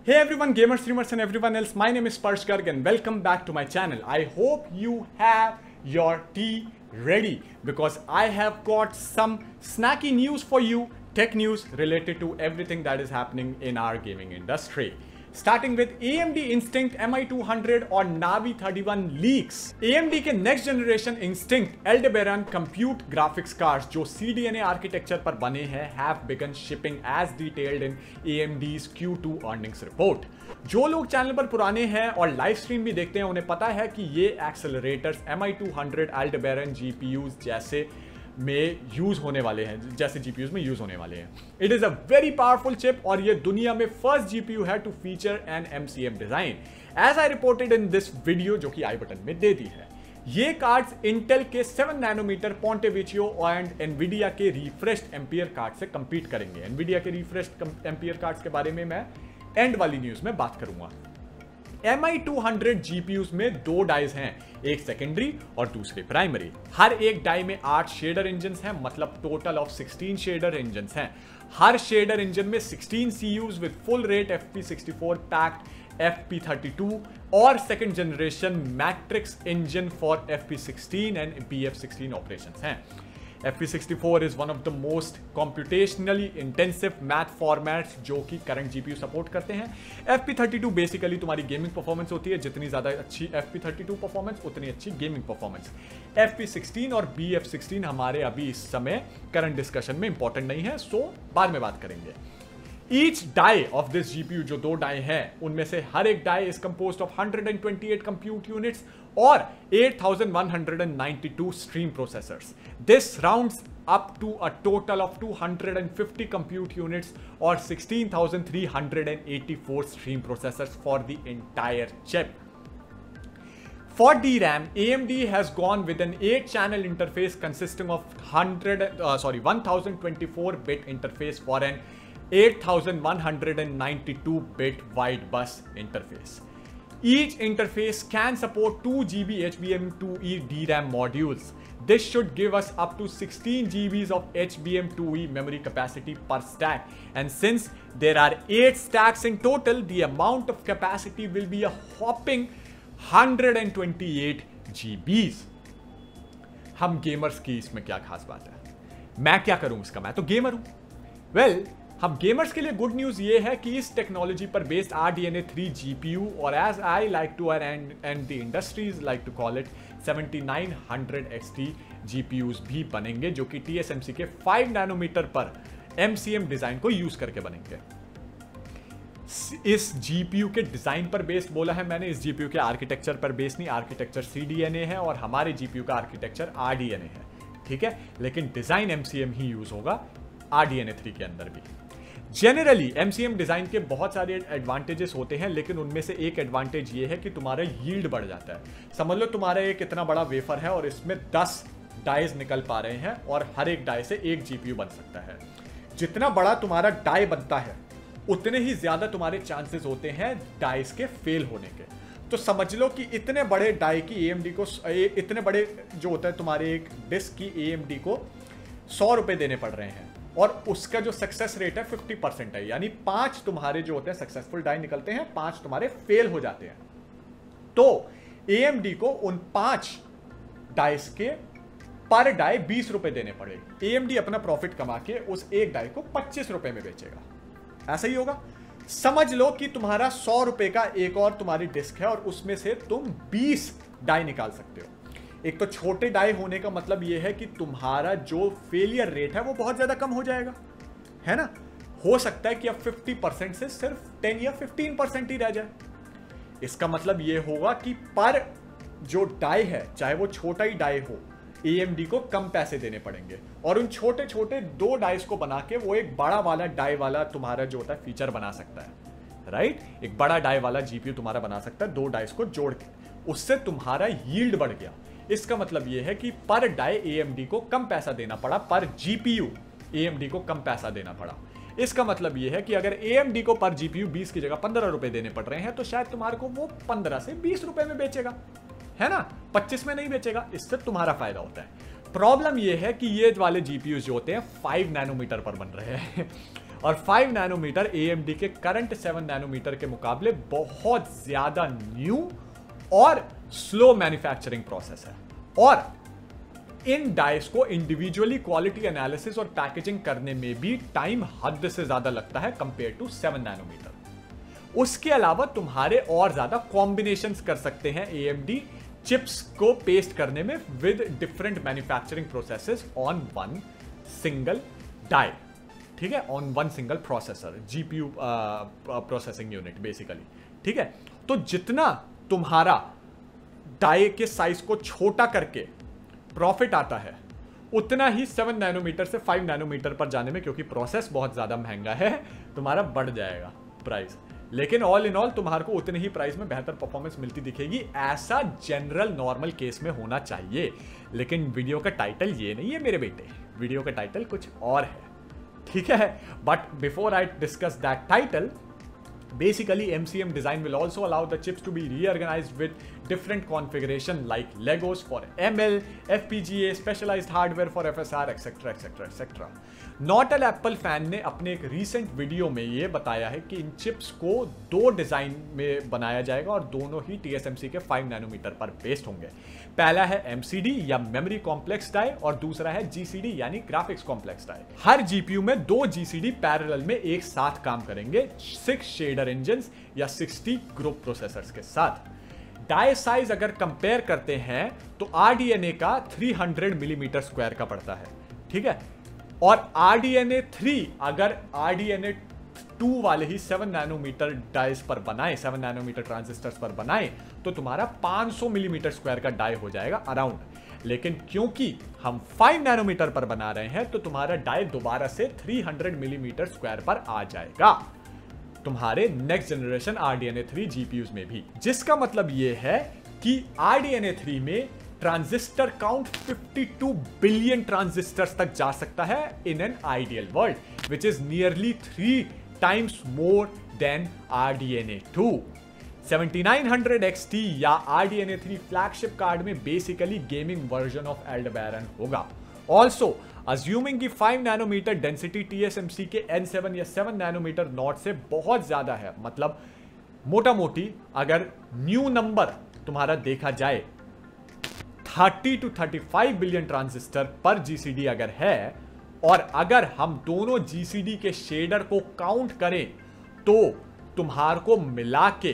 Hey everyone, gamers, streamers and everyone else, my name is Sparsh Garg and welcome back to my channel. I hope you have your tea ready because I have got some snacky news for you, tech news related to everything that is happening in our gaming industry. Starting with AMD Instinct MI200 और Navi 31 leaks. AMD के next generation Instinct Aldebaran compute graphics cards जो CDNA architecture पर बने हैं have begun shipping as detailed in AMD's Q2 earnings report. जो लोग channel पर पुराने हैं और लाइव स्ट्रीम भी देखते हैं उन्हें पता है कि ये एक्सेलरेटर्स MI200 Aldebaran GPUs जैसे में यूज होने वाले हैं, जैसे जीपीयूज में यूज होने वाले हैं. It is a very powerful chip और ये दुनिया में फर्स्ट जीपीयू है to feature an MCM design as I reported in this video, जो कि आई बटन में दे दी है. ये कार्ड्स इंटेल के 7 नैनोमीटर पोंटे वेचियो एंड एनवीडिया के रिफ्रेश्ड एम्पियर कार्ड से कंपीट करेंगे. एनवीडिया के रिफ्रेश्ड एम्पियर कार्ड्स के बारे में मैं एंड वाली न्यूज में बात करूंगा. MI200 GPUs में दो डाइज हैं, एक सेकेंडरी और दूसरे प्राइमरी. हर एक डाई में 8 शेडर इंजन्स हैं, मतलब टोटल ऑफ 16 शेडर इंजन्स हैं. हर शेडर इंजन में 16 CUs with full rate FP64 packed FP32 और second generation matrix engine for FP16 and BF16 operations हैं. FP64 is one of the most computationally intensive math formats जो कि current GPU support करते हैं. FP32 basically तुम्हारी gaming performance होती है, जितनी ज्यादा अच्छी FP32 परफॉर्मेंस उतनी अच्छी गेमिंग परफॉर्मेंस. FP16 और BF16 हमारे अभी इस समय करंट डिस्कशन में इंपॉर्टेंट नहीं है, सो बाद में बात करेंगे. Each die of this GPU जो दो डाई हैं उनमें से हर एक die is composed of 128 compute units और 8192 stream processors. This rounds up to a total of 250 compute units or 16,384 stream processors for the entire chip. For DRAM, AMD has gone with an 8-channel interface consisting of 1024-bit interface for an 8192-bit wide bus interface. Each interface can support 2 GB HBM2E DRAM modules. This should give us up to 16 GB of HBM2E memory capacity per stack. And since there are 8 stacks in total, the amount of capacity will be a whopping 128 GBs. हम gamers की इसमें क्या खास बात है? मैं क्या करूं इसका? मैं तो गेमर हूं. वेल, हम गेमर्स के लिए गुड न्यूज ये है कि इस टेक्नोलॉजी पर बेस्ड RDNA 3 GPU और as I like to and the industries like to call it 7900 XT GPUs भी बनेंगे, जो कि TSMC के 5 नैनोमीटर पर MCM डिजाइन को यूज करके बनेंगे. इस GPU के डिजाइन पर बेस्ड बोला है मैंने, इस GPU के आर्किटेक्चर पर बेस्ड नहीं. आर्किटेक्चर CDNA है और हमारे GPU का आर्किटेक्चर RDNA है, ठीक है, लेकिन डिजाइन MCM ही यूज होगा RDNA 3 के अंदर भी. जनरली MCM डिजाइन के बहुत सारे एडवांटेजेस होते हैं, लेकिन उनमें से एक एडवांटेज ये है कि तुम्हारा यील्ड बढ़ जाता है. समझ लो तुम्हारा एक इतना बड़ा वेफर है और इसमें 10 डाइज निकल पा रहे हैं और हर एक डाई से एक GPU बन सकता है. जितना बड़ा तुम्हारा डाई बनता है उतने ही ज्यादा तुम्हारे चांसेस होते हैं डाइस के फेल होने के. तो समझ लो कि इतने बड़े डाई की AMD को, इतने बड़े जो होता है तुम्हारे एक डिस्क की AMD को 100 रुपए देने पड़ रहे हैं और उसका जो सक्सेस रेट है 50% है, यानी 5 तुम्हारे जो होते हैं सक्सेसफुल डाई निकलते हैं, 5 तुम्हारे फेल हो जाते हैं. तो AMD को उन 5 डाइस के पर डाई 20 रुपए देने पड़ेंगे. AMD अपना प्रॉफिट कमा के उस एक डाई को 25 रुपए में बेचेगा. ऐसा ही होगा. समझ लो कि तुम्हारा 100 रुपए का एक और तुम्हारी डिस्क है और उसमें से तुम 20 डाई निकाल सकते हो. एक तो छोटे डाई होने का मतलब यह है कि तुम्हारा जो फेलियर रेट है वो बहुत ज्यादा कम हो जाएगा, है ना. हो सकता है कि अब 50% से सिर्फ 10 या 15% ही रह जाए. इसका मतलब यह होगा कि पर जो डाई है, चाहे वो छोटा ही डाई हो, AMD को कम पैसे देने पड़ेंगे और उन छोटे छोटे 2 डाइस को बना के वो एक बड़ा वाला डाई वाला तुम्हारा जो होता है फीचर बना सकता है, राइट. एक बड़ा डाई वाला GPU तुम्हारा बना सकता है 2 डाइस को जोड़ के. उससे तुम्हारा यील्ड बढ़ गया. इसका मतलब यह है कि पर डाई AMD को कम पैसा देना पड़ा, पर GPU AMD को कम पैसा देना पड़ा. इसका मतलब यह है कि अगर AMD को पर GPU 20 की जगह 15 रुपए देने पड़ रहे हैं तो शायद तुम्हारे को वो 15 से 20 रुपए में बेचेगा, है ना, 25 में नहीं बेचेगा. इससे तुम्हारा फायदा होता है. प्रॉब्लम यह है कि ये वाले GPUs जो होते हैं 5 नैनोमीटर पर बन रहे हैं और 5 नैनोमीटर AMD के करंट 7 नैनोमीटर के मुकाबले बहुत ज्यादा न्यू और स्लो मैन्युफैक्चरिंग प्रोसेस है। और इन डाइस को इंडिविजुअली क्वालिटी एनालिसिस और पैकेजिंग करने में भी टाइम हद से ज्यादा लगता है कंपेयर टू 7 नैनोमीटर। उसके अलावा तुम्हारे और ज्यादा कॉम्बिनेशंस कर सकते हैं AMD चिप्स को पेस्ट करने में with different manufacturing processes on one single die, ठीक है, on one single processor, GPU processing unit basically, ठीक है। तो जितना तुम्हारा डाई के साइज को छोटा करके प्रॉफिट आता है, उतना ही 7 नैनोमीटर से 5 नैनोमीटर पर जाने में, क्योंकि प्रोसेस बहुत ज्यादा महंगा है, तुम्हारा बढ़ जाएगा प्राइस। लेकिन ऑल इन ऑल तुम्हारे को उतने ही प्राइस में बेहतर परफॉर्मेंस मिलती दिखेगी। ऐसा जनरल नॉर्मल केस में होना चाहिए। लेकिन वीडियो का टाइटल ये नहीं है मेरे बेटे, वीडियो का टाइटल कुछ और है, ठीक है। But before I discuss that title, basically MCM design will also allow the chips to be reorganized with different configuration like Legos for ML, FPGA, specialized hardware for FSR, etc etc etc। Not Apple fan ने अपने एक recent video में ये बताया है कि इन chips को 2 design में बनाया जाएगा और दोनों ही TSMC के 5 नैनोमीटर पर बेस्ड होंगे। पहला है MCD या मेमोरी कॉम्प्लेक्स डाई और दूसरा है GCD यानी ग्राफिक्स कॉम्प्लेक्स डाई। हर GPU में 2 GCD पैरेलल में एक साथ काम करेंगे 6 शेडर इंजन्स या 60 ग्रुप प्रोसेसर्स के साथ। डाई साइज अगर कंपेयर करते हैं तो RDNA का 300 मिलीमीटर स्क्वायर का पड़ता है, ठीक है। और RDNA 3 अगर RDNA 2 वाले ही 7 नैनोमीटर डाइस पर बनाए, 7 नैनोमीटर ट्रांजिस्टर्स पर बनाए, तो तुम्हारा 500 मिलीमीटर स्क्वायर का डाई हो जाएगा अराउंड। लेकिन क्योंकि हम 5 नैनोमीटर पर बना रहे हैं तो तुम्हारा डाई दोबारा से 300 मिलीमीटर स्क्वायर पर आ जाएगा तुम्हारे नेक्स्ट जनरेशन RDNA 3 GPUs में भी। जिसका मतलब यह है कि RDNA 3 में ट्रांजिस्टर काउंट 52 बिलियन ट्रांजिस्टर्स तक जा सकता है in an ideal world, which is nearly 3 times more than RDNA 2। 7900 XT या RDNA 3 फ्लैगशिप कार्ड में बेसिकली गेमिंग वर्जन ऑफ एल्डेबैरन होगा। ऑल्सो अज्यूमिंग कि 5 नैनोमीटर डेंसिटी TSMC के N7 या 7 नैनोमीटर नॉट से बहुत ज्यादा है, मतलब मोटा मोटी अगर न्यू नंबर तुम्हारा देखा जाए 30 to 35 बिलियन ट्रांजिस्टर पर GCD अगर है, और अगर हम दोनों GCD के शेडर को काउंट करें तो तुम्हार को मिला के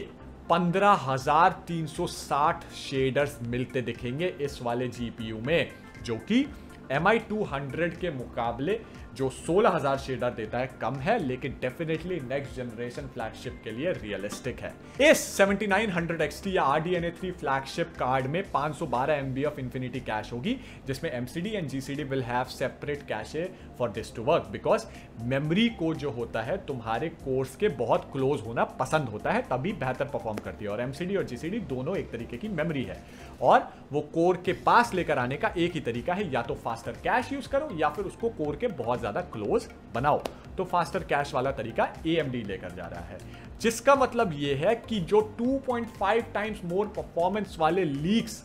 15,360 शेडर्स मिलते दिखेंगे इस वाले GPU में, जो कि MI200 के मुकाबले जो 16,000 शेडर देता है कम है, लेकिन डेफिनेटली नेक्स्ट जनरेशन फ्लैगशिप के लिए रियलिस्टिक है। इस 7900 XT या RDNA 3 फ्लैगशिप कार्ड में 512 MB ऑफ इंफिनिटी कैश होगी, जिसमें MCD and GCD will have separate cache for this to work, because memory को जो होता है तुम्हारे कोर्स के बहुत क्लोज होना पसंद होता है, तभी बेहतर परफॉर्म करती है। और MCD और GCD दोनों एक तरीके की मेमोरी है और वो कोर के पास लेकर आने का एक ही तरीका है, या तो फास्टर कैश यूज करो या फिर उसको कोर के बहुत ज्यादा क्लोज बनाओ। तो फास्टर कैश वाला तरीका AMD लेकर जा रहा है, जिसका मतलब यह है कि जो 2.5 टाइम्स मोर परफॉर्मेंस वाले लीक्स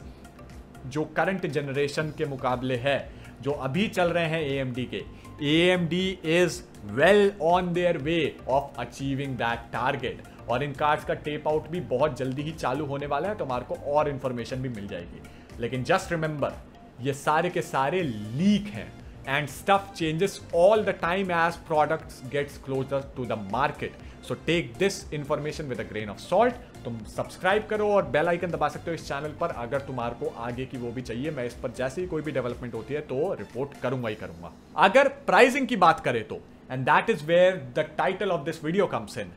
जो करंट जनरेशन के मुकाबले है, जो अभी चल रहे हैं AMD के, AMD is well on their way of achieving that target. और इन कार्ड्स का टेप आउट भी बहुत जल्दी ही चालू होने वाला है, तो हमारे को और इंफॉर्मेशन भी मिल जाएगी। लेकिन जस्ट रिमेंबर, ये सारे के सारे लीक हैं and stuff changes all the time as products gets closer to the market, so take this information with a grain of salt। तुम सब्सक्राइब करो और बेल आइकन दबा सकते हो इस चैनल पर, अगर तुम्हारे को आगे की वो भी चाहिए। मैं इस पर जैसे ही कोई भी डेवलपमेंट होती है तो रिपोर्ट करूंगा ही करूंगा। अगर प्राइसिंग की बात करें तो, and that is where the title of this video comes in,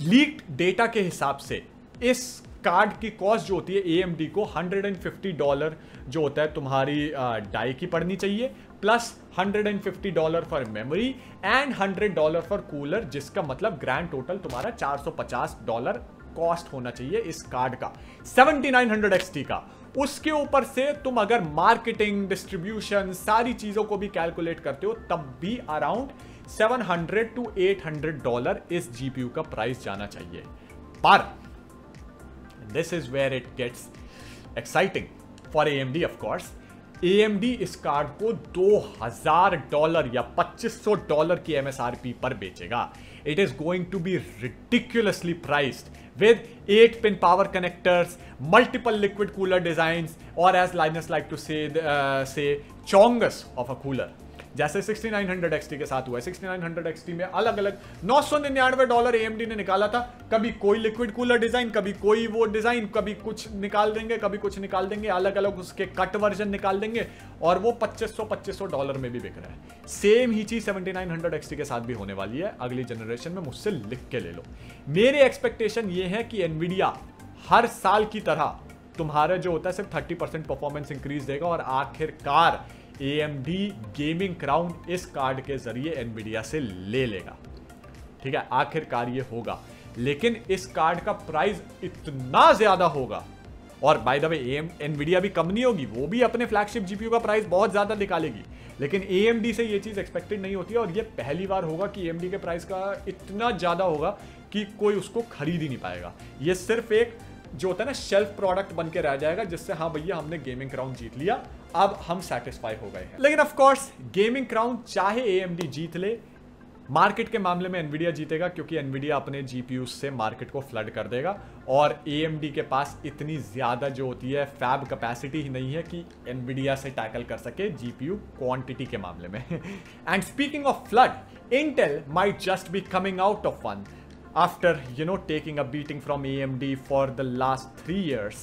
leaked data के हिसाब से इस कार्ड की कॉस्ट जो होती है AMD को $150 जो होता है तुम्हारी डाई की पड़नी चाहिए, plus $150 for memory and $100 for cooler, जिसका मतलब ग्रैंड टोटल तुम्हारा $450 कॉस्ट होना चाहिए इस कार्ड का 7900 XT का। उसके ऊपर से तुम अगर मार्केटिंग, डिस्ट्रीब्यूशन, सारी चीजों को भी कैलकुलेट करते हो, तब भी अराउंड $700 to $800 इस GPU का प्राइस जाना चाहिए। पर this is where it gets exciting for AMD of course। AMD इस कार्ड को $2000 या $2500 की MSRP पर बेचेगा. It is going to be ridiculously priced with 8-pin power connectors, multiple liquid cooler designs, or as Linus like to say chongus of a cooler. जैसे 6900 XT के साथ हुआ है. 6900 XT में अलग अलग $999 AMD ने निकाला था. कभी कोई लिक्विड कूलर डिजाइन, कभी कोई वो डिजाइन, कभी कुछ निकाल देंगे, कभी कुछ निकाल देंगे, अलग अलग उसके कट वर्जन निकाल देंगे और वो $2500 में भी बिक रहा है. सेम ही चीज 7900 XT के साथ भी होने वाली है अगली जनरेशन में. मुझसे लिख के ले लो. मेरे एक्सपेक्टेशन ये है कि एनवीडिया हर साल की तरह तुम्हारा जो होता है सिर्फ 30% परफॉर्मेंस इंक्रीज देगा और आखिरकार AMD गेमिंग क्राउन इस कार्ड के जरिए एनवीडिया से ले लेगा. ठीक है, आखिरकार ये होगा. लेकिन इस कार्ड का प्राइस इतना ज्यादा होगा. और बाय द वे एनवीडिया भी कम नहीं होगी, वो भी अपने फ्लैगशिप जीपीयू का प्राइस बहुत ज्यादा निकालेगी. लेकिन AMD से ये चीज एक्सपेक्टेड नहीं होती है और ये पहली बार होगा कि AMD के प्राइस का इतना ज्यादा होगा कि कोई उसको खरीद ही नहीं पाएगा. ये सिर्फ एक जो होता है ना शेल्फ प्रोडक्ट बन के रह जाएगा जिससे हाँ भैया हमने गेमिंग क्राउन जीत लिया, अब हम सेटिस्फाई हो गए हैं. लेकिन ऑफ कोर्स गेमिंग क्राउन चाहे AMD जीत ले, मार्केट के मामले में एनवीडिया जीतेगा क्योंकि एनवीडिया अपने जीपीयू से मार्केट को फ्लड कर देगा और AMD के पास इतनी ज्यादा जो होती है फैब कैपेसिटी ही नहीं है कि एनवीडिया से टैकल कर सके जीपीयू क्वांटिटी के मामले में. And speaking of flood, Intel might just be coming out of one after taking a beating from AMD for the last 3 years.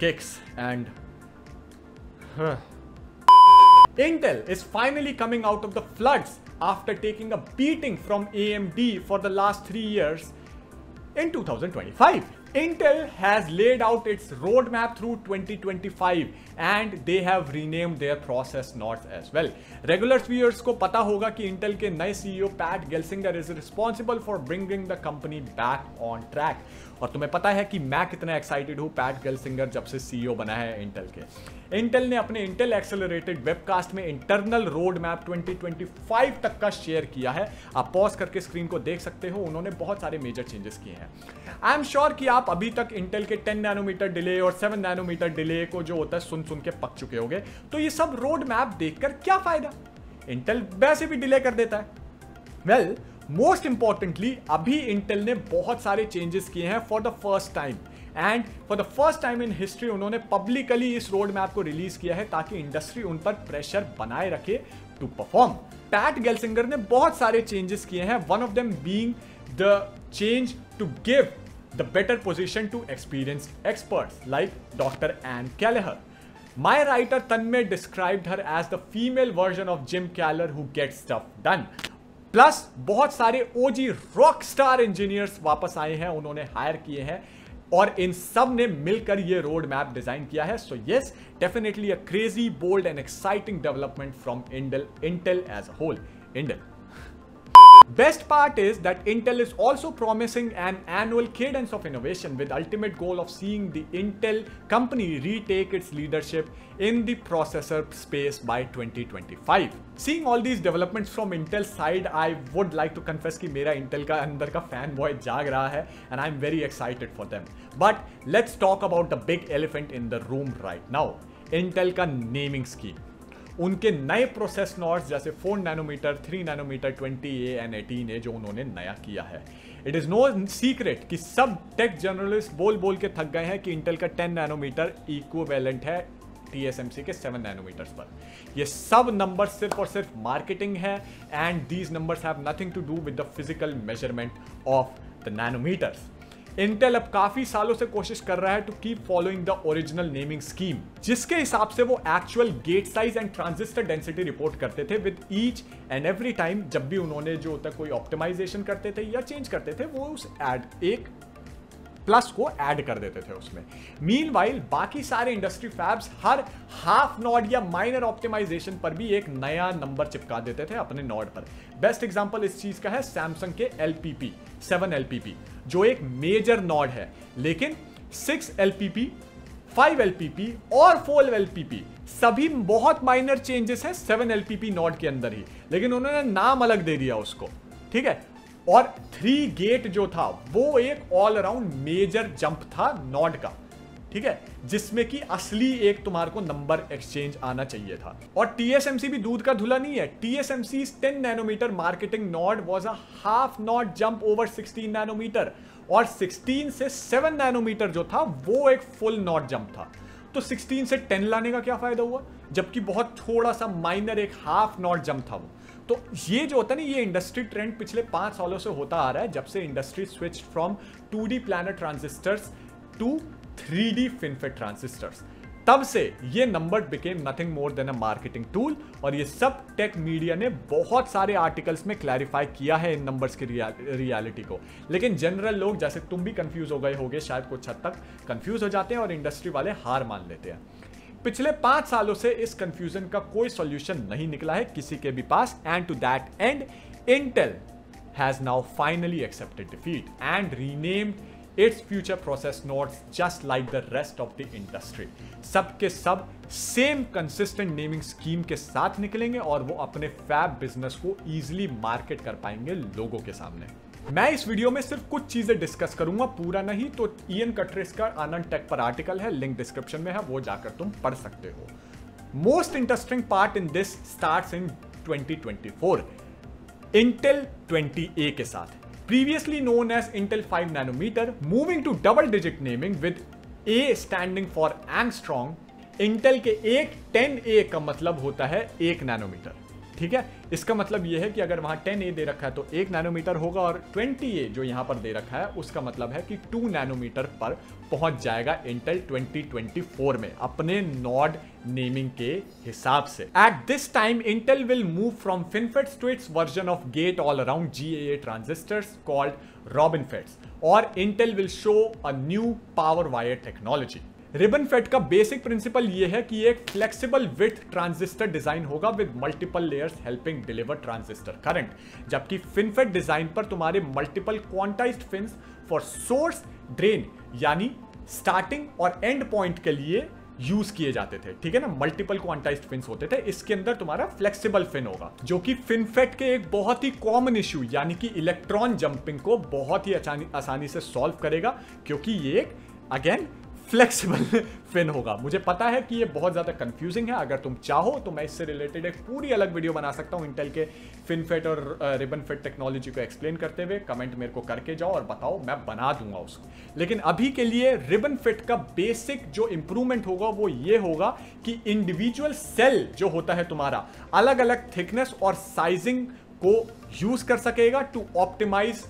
Kicks and Intel is finally coming out of the floods after taking a beating from AMD for the last 3 years in 2025. Intel has laid out its roadmap through 2025 and they have renamed their process nodes as well. Regular viewers को पता होगा कि Intel के नए CEO Pat Gelsinger is responsible for bringing the company back on track. और तुम्हें पता है कि मैं कितना एक्साइटेड हूँ पैट गेल्सिंगर जब से CEO बना है इंटेल के. इंटेल ने अपने इंटेल एक्सेलरेटेड वेबकास्ट में इंटरनल रोड मैप 2025 तक का शेयर किया है. आप पॉज करके स्क्रीन को देख सकते हो. उन्होंने बहुत सारे मेजर चेंजेस किए हैं. आई एम श्योर कि आप अभी तक इंटेल के 10 नैनोमीटर डिले और 7 नैनोमीटर डिले को जो होता है सुन के पक चुके होंगे. तो ये सब रोड मैप देखकर क्या फायदा, इंटेल वैसे भी डिले कर देता है. वेल, मोस्ट इंपॉर्टेंटली अभी इंटेल ने बहुत सारे चेंजेस किए हैं for the first time and for the first time in history उन्होंने पब्लिकली इस रोड मैप को रिलीज किया है ताकि इंडस्ट्री उन पर प्रेशर बनाए रखे टू परफॉर्म. पैट गेल्सिंगर ने बहुत सारे चेंजेस किए हैं, one of them being the change to give the better position to experienced experts like doctor N Kelleher. My writer Tanmay described her as the female version of Jim Keller who gets stuff done. Plus बहुत सारे OG rock star engineers वापस आए हैं, उन्होंने higher किए हैं और इन सब ने मिलकर ये रोड मैप डिजाइन किया है. So yes, definitely a crazy, bold and exciting development from Intel as a whole. Best part is that Intel is also promising an annual cadence of innovation with ultimate goal of seeing the Intel company retake its leadership in the processor space by 2025. Seeing all these developments from Intel side, I would like to confess कि मेरा Intel का अंदर का fanboy जाग रहा है and I'm very excited for them. But let's talk about the big elephant in the room right now. Intel का naming scheme. उनके नए प्रोसेस नॉड्स जैसे 4 nanometre, 3 nanometre, 20A and 18A जो उन्होंने नया किया है. इट इज नो सीक्रेट कि सब टेक जर्नलिस्ट बोल के थक गए हैं कि इंटेल का 10 नैनोमीटर इक्विवेलेंट है TSMC के 7 नैनोमीटर्स पर. ये सब नंबर सिर्फ और सिर्फ मार्केटिंग है and these numbers have nothing to do with the physical measurement of the nanometres. Intel अब काफी सालों से कोशिश कर रहा है to keep following the original naming scheme, जिसके हिसाब से वो actual gate size and transistor density report करते थे with each and every time जब भी उन्होंने जो होता कोई ऑप्टिमाइजेशन करते थे या चेंज करते थे, वो उस एक प्लस को ऐड कर देते थे उसमें. मीनवाइल बाकी सारे इंडस्ट्री फैब्स हर हाफ नॉड या माइनर ऑप्टिमाइजेशन पर भी एक नया नंबर चिपका देते थे अपने नॉड पर. बेस्ट एग्जांपल इस चीज का है सैमसंग के LPP 7 LPP जो एक मेजर नॉड है, लेकिन 6 LPP, 5 LPP और 4 LPP सभी बहुत माइनर चेंजेस हैं 7 LPP नॉड के अंदर ही, लेकिन उन्होंने नाम अलग दे दिया उसको. ठीक है, और 3 गेट जो था वो एक ऑल अराउंड मेजर जंप था नॉड का. ठीक है, जिसमें कि असली एक तुम्हारे को नंबर एक्सचेंज आना चाहिए था। और TSMC भी दूध का धुला नहीं है। TSMC's 10 nanometre marketing node was a half node jump over 16 nanometre, और 16 से 7 नैनोमीटर जो था वो एक फुल नॉट जंप था। तो 16 से 10 लाने का क्या फायदा हुआ, जबकि बहुत थोड़ा सा माइनर एक हाफ नॉट जंप था वो। तो ये जो होता है ना, ये इंडस्ट्री ट्रेंड पिछले 5 सालों से होता आ रहा है, जब से industry switch from 2D planar transistors to 3D FinFET transistors. तब से ये number became nothing more than a marketing tool, और ये सब टेक मीडिया ने बहुत सारे आर्टिकल्स में क्लैरिफाई किया है इन नंबर्स की रियलिटी को। लेकिन जनरल लोग, जैसे तुम भी कंफ्यूज हो गए होगे शायद, कुछ हद तक कंफ्यूज हो जाते हैं और इंडस्ट्री वाले हार मान लेते हैं। पिछले 5 सालों से इस कंफ्यूजन का कोई सॉल्यूशन नहीं निकला है किसी के भी पास, and to that and Intel has now finally accepted defeat and renamed its future process nodes just like the rest of the industry। सब के सब सेम कंसिस्टेंट नेमिंग स्कीम के साथ निकलेंगे और वो अपने फैब बिजनेस को इजीली मार्केट कर पाएंगे लोगों के सामने। मैं इस वीडियो में सिर्फ कुछ चीजें डिस्कस करूंगा, पूरा नहीं। तो इयन कटरेस का आनंद टेक पर आर्टिकल है, लिंक डिस्क्रिप्शन में है, वो जाकर तुम पढ़ सकते हो। Most interesting part in this starts in 2024 Intel 20A के साथ, previously known as Intel 5 nanometer, moving to double digit naming with A standing for angstrom। Intel के एक 10A का मतलब होता है 1 नैनोमीटर, ठीक है। इसका मतलब यह है कि अगर वहां 10A दे रखा है तो 1 नैनोमीटर होगा, और 20A जो यहां पर दे रखा है उसका मतलब है कि 2 नैनोमीटर पर पहुंच जाएगा इंटेल 2024 में अपने नॉड नेमिंग के हिसाब से। At this time Intel will move from FinFETs to its version of gate all around GAA transistors called RibbonFETs, और Intel will show a new power wire technology. RibbonFET का basic principle यह है कि एक flexible width transistor design होगा with multiple layers helping deliver transistor current, जबकि FinFET design पर तुम्हारे multiple quantized fins for source drain यानी स्टार्टिंग और एंड पॉइंट के लिए यूज किए जाते थे, ठीक है ना। मल्टीपल क्वांटाइज्ड फिन्स होते थे, इसके अंदर तुम्हारा फ्लेक्सिबल फिन होगा, जो कि फिनफेट के एक बहुत ही कॉमन इश्यू यानी कि इलेक्ट्रॉन जंपिंग को बहुत ही आसानी से सॉल्व करेगा, क्योंकि ये एक अगेन फ्लेक्सिबल फिन होगा। मुझे पता है कि ये बहुत ज्यादा कंफ्यूजिंग है, अगर तुम चाहो तो मैं इससे रिलेटेड एक पूरी अलग वीडियो बना सकता हूं इंटेल के फिनफेट और रिबनफेट टेक्नोलॉजी को एक्सप्लेन करते हुए। कमेंट मेरे को करके जाओ और बताओ, मैं बना दूंगा उसको। लेकिन अभी के लिए रिबनफेट का बेसिक जो इंप्रूवमेंट होगा वो ये होगा कि इंडिविजुअल सेल जो होता है तुम्हारा अलग अलग थिकनेस और साइजिंग को यूज कर सकेगा to optimise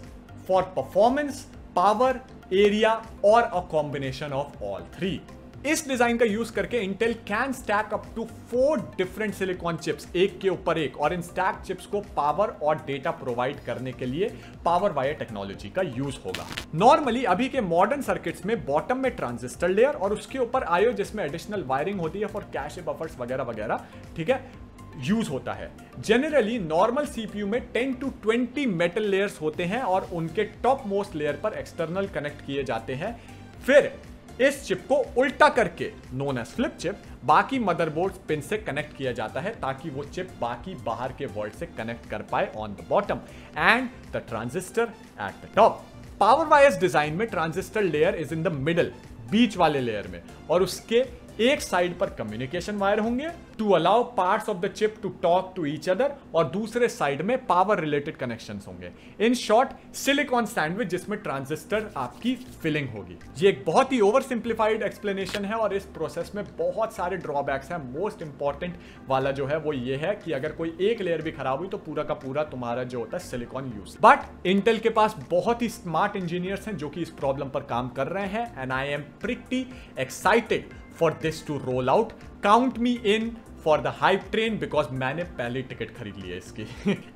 for performance, power, area और अ कॉम्बिनेशन ऑफ ऑल 3। इस डिजाइन का यूज करके Intel can stack up to 4 different silicon chips एक के ऊपर एक, और इन स्टैक चिप्स को पावर और डेटा प्रोवाइड करने के लिए पावर वायर टेक्नोलॉजी का यूज होगा। नॉर्मली अभी के मॉडर्न सर्किट्स में बॉटम में ट्रांजिस्टर लेयर और उसके ऊपर आईओ जिसमें एडिशनल वायरिंग होती है फॉर कैशे बफर्स वगैरह वगैरह, ठीक है, यूज होता है। जनरली नॉर्मल सीपीयू में 10 to 20 मेटल लेयर्स होते हैं और उनके टॉप मोस्ट लेयर पर एक्सटर्नल कनेक्ट किए जाते हैं। फिर इस चिप को उल्टा करके नोन एज फ्लिप चिप बाकी मदरबोर्ड पिन से कनेक्ट किया जाता है, ताकि वो चिप बाकी बाहर के वर्ल्ड से कनेक्ट कर पाए on the bottom and the transistor at the top. Power wires design में transistor layer is in the middle, बीच वाले लेयर में, और उसके एक साइड पर कम्युनिकेशन वायर होंगे to allow parts of the chip to talk to each other, और दूसरे साइड में पावर रिलेटेड कनेक्शंस होंगे। इन शॉर्ट सिलिकॉन सैंडविच जिसमें ट्रांजिस्टर आपकी फिलिंग होगी। ये एक बहुत ही ओवर सिंप्लीफाइड एक्सप्लेनेशन है और इस प्रोसेस में बहुत सारे ड्रॉबैक्स हैं। मोस्ट इंपॉर्टेंट वाला जो है वो ये है कि अगर कोई एक लेयर भी खराब हुई तो पूरा का पूरा तुम्हारा जो होता है सिलिकॉन यूज। बट इंटेल के पास बहुत ही स्मार्ट इंजीनियर्स हैं जो कि इस प्रॉब्लम पर काम कर रहे हैं, and I am pretty excited for this to roll out। Count me in for the hype train because मैंने पहले टिकट खरीद ली है इसकी।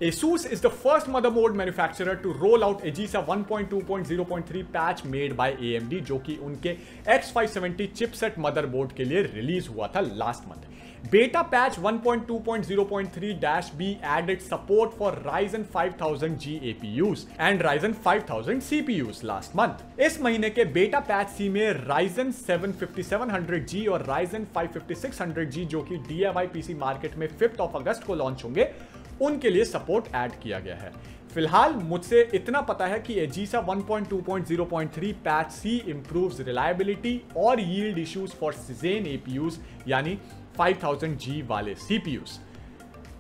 ASUS is the first motherboard manufacturer to roll out AGESA 1.2.0.3 patch made by AMD, जो कि उनके X570 chipset motherboard के लिए रिलीज हुआ था last month. Beta patch 1.2.0.3-B added support for Ryzen 5000G APUs and Ryzen 5000 CPUs last month। इस महीने के बेटा पैच सी में Ryzen 7 5700G और Ryzen 5 5600G जो कि DIY PC मार्केट में 5 अगस्त को लॉन्च होंगे, उनके लिए सपोर्ट ऐड किया गया है। फिलहाल मुझसे इतना पता है कि एजीसा 1.2.0.3 पैच सी इंप्रूव्स रिलायबिलिटी और yield issues for Zen APUs यानी 5000G वाले CPUs.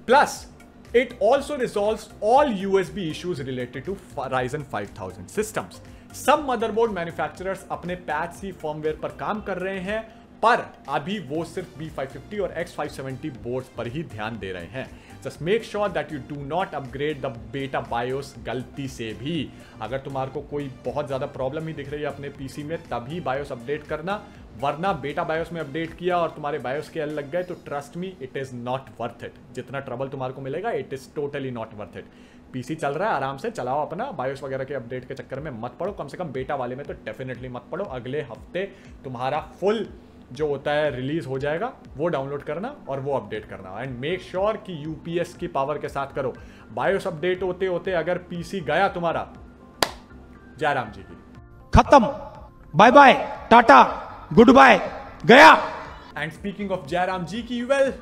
Plus, it also resolves all USB issues related to Ryzen 5000 systems. सब मदरबोर्ड मैन्युफैक्चरर्स अपने पैच सी फर्मवेयर पर काम कर रहे हैं, पर अभी वो सिर्फ B550 और X570 बोर्ड्स पर ही ध्यान दे रहे हैं. Just make sure that you do not upgrade the बेटा बायोस गलती से भी. अगर तुम्हारे को कोई बहुत ज़्यादा प्रॉब्लम ही दिख रही है अपने पीसी में, तभी बायोस अपडेट करना, वरना बेटा बायोस में अपडेट किया और तुम्हारे बायोस के एल लग गए तो trust me, it is not worth it. जितना ट्रबल तुम्हारे को मिलेगा, it is totally not worth it. PC चल रहा है, आराम से चलाओ अपना, बायोस वगैरह के अपडेट के चक्कर में मत पड़ो. कम से कम बेटा वाले में तो डेफिनेटली मत पड़ो. अगले हफ्ते तुम्हारा फुल जो होता है रिलीज हो जाएगा, वो डाउनलोड करना और वो अपडेट करना. एंड मेक श्योर कि यूपीएस की पावर के साथ करो. बायोस अपडेट होते होते अगर पीसी गया तुम्हारा, जयराम जी की खत्म, बाय बाय, टाटा, गुड बाय, गया. And speaking of Jairam ji की, वेल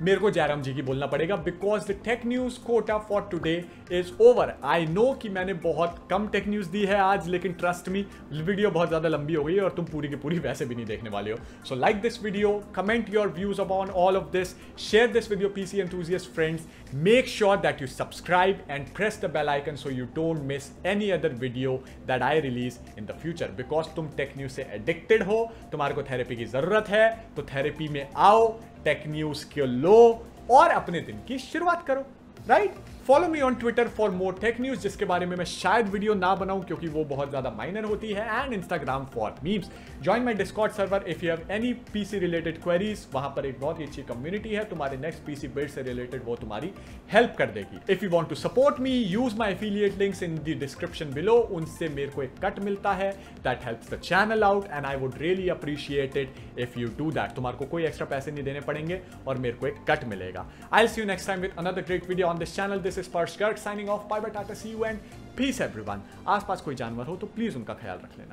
मेरे को जयराम जी की बोलना पड़ेगा because the tech news quota for today is over. I know कि मैंने बहुत कम टेक न्यूज दी है आज, लेकिन ट्रस्ट मी वीडियो बहुत ज्यादा लंबी हो गई है और तुम पूरी की पूरी वैसे भी नहीं देखने वाले हो. So like this video, comment your views upon all of this, share this with your PC enthusiast friends, make sure that you subscribe and press the bell icon so you don't miss any other video that I release in the future. Because तुम tech news से addicted हो, तुम्हारे को therapy की जरूरत है, तो therapy में आओ, टेक न्यूज के लो और अपने दिन की शुरुआत करो. Right? Follow me on Twitter for more tech news, जिसके बारे में मैं शायद वीडियो ना बनाऊं क्योंकि वो बहुत ज्यादा माइनर होती है. And Instagram for memes. Join my Discord server if you have any PC related queries. वहां पर एक बहुत ही अच्छी कम्युनिटी है, तुम्हारे नेक्स्ट पीसी बिल्ड से रिलेटेड वो तुम्हारी हेल्प कर देगी. If you want to support me, use my affiliate links in the description below. उनसे मेरे को एक कट मिलता है, that helps the channel out and I would really appreciate it if you do that. तुम्हारे को कोई एक्स्ट्रा पैसे नहीं देने पड़ेंगे और मेरे को एक कट मिलेगा. I will see you next time with another great video on this channel. This is Sparsh Garg signing off. Bye bye, tata, see you and peace everyone. आसपास कोई जानवर हो तो प्लीज उनका ख्याल रख लेना.